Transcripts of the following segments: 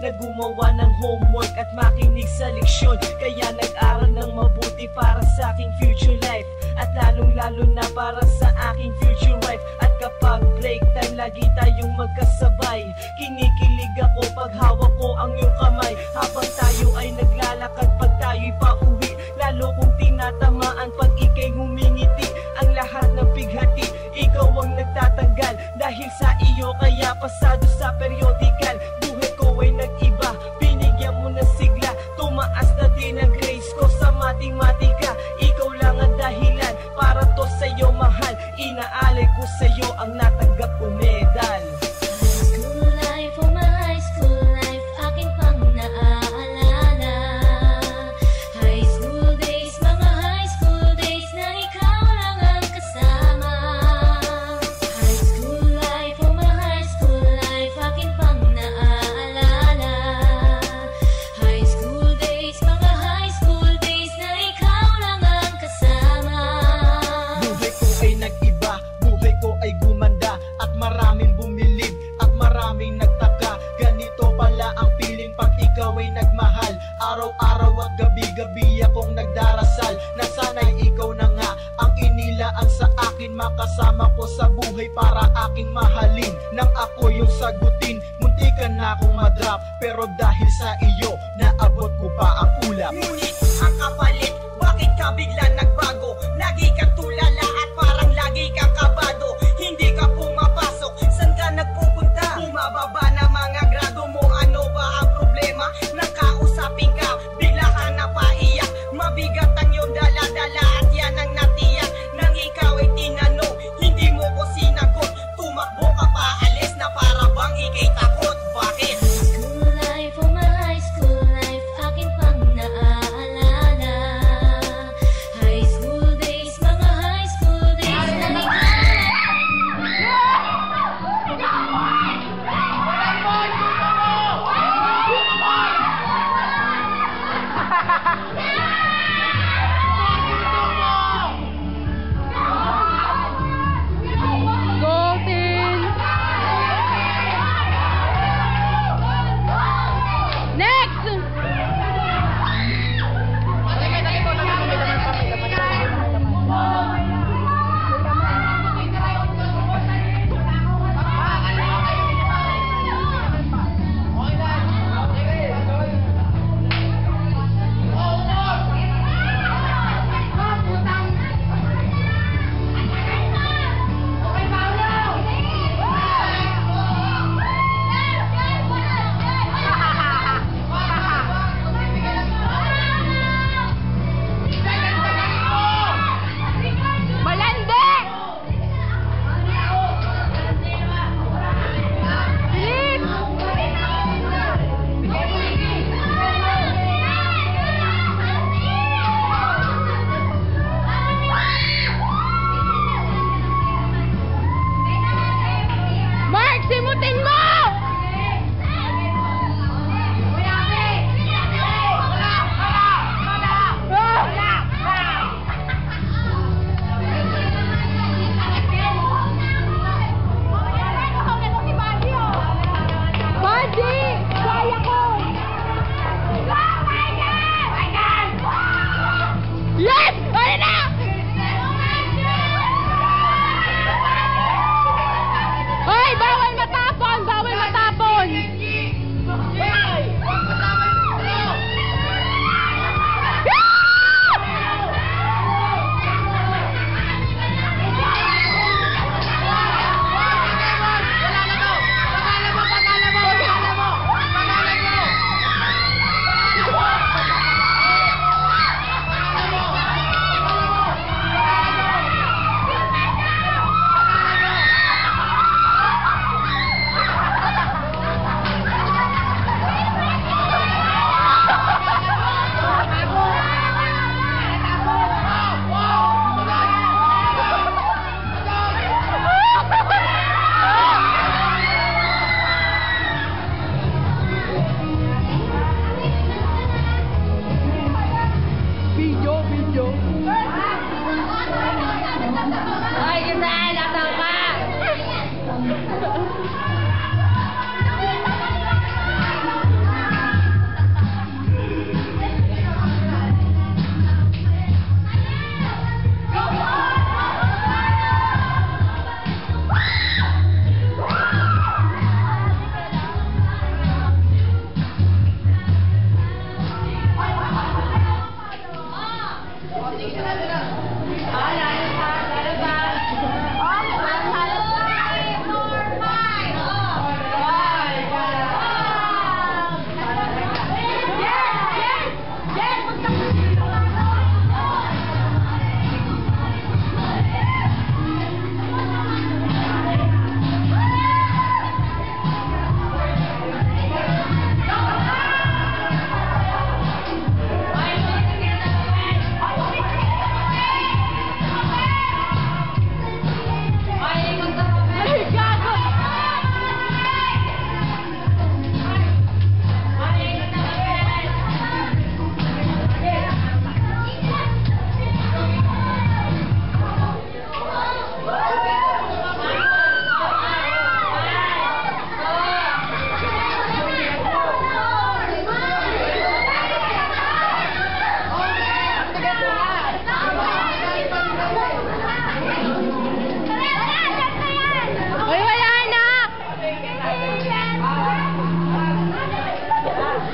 na gumawa ng homework at makinig sa leksyon. Kaya nag-aral ng mabuti para sa aking future life, at lalong-lalo na para sa aking future wife. At kapag break time, lagi tayong magkasabay. Kinikilig ako pag hawak ko ang iyong kamay, habang tayo ay naglalakad pag tayo'y pauwi. Lalo kong tinatamaan pag ika'y ngumingiti. Ang lahat ng bighati, ikaw ang nagtatanggal. Dahil sa iyo kaya pasado sa periodical. Buhay ko ay nag-iba, binigyan mo ng sigla. Tumaas na din ang grades ko sa matematika. Ikaw lang ang dahilan para to sa'yo mahal. Inaalay ko sa'yo ang natanggap kong medal. Araw-araw at gabi-gabi akong nagdarasal na sana'y ikaw na nga ang inilaan sa akin. Makasama ko sa buhay para aking mahalin. Nang ako yung sagutin, muntikan na akong madrop, pero dahil sa iyo, naabot ko pa ang ulap. Ngunit ang kapalit, bakit ka bigla nagbago? Lagi kang tulala at parang lagi kang kabado. Hindi ka pumapasok, saan ka nagpupunta? Bumababa na mga grado mo, ano ba ang problema? Nakausapin ka, bigla ka napaiyak. Mabigat ang iyong dala-dala at yan ang natiyak. Nang ikaw ay tinanong, hindi mo ko sinagot. Tumakbo ka pa, alis na para bang ikay takot. Bakit? High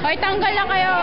Hoy, tanggal na kayo.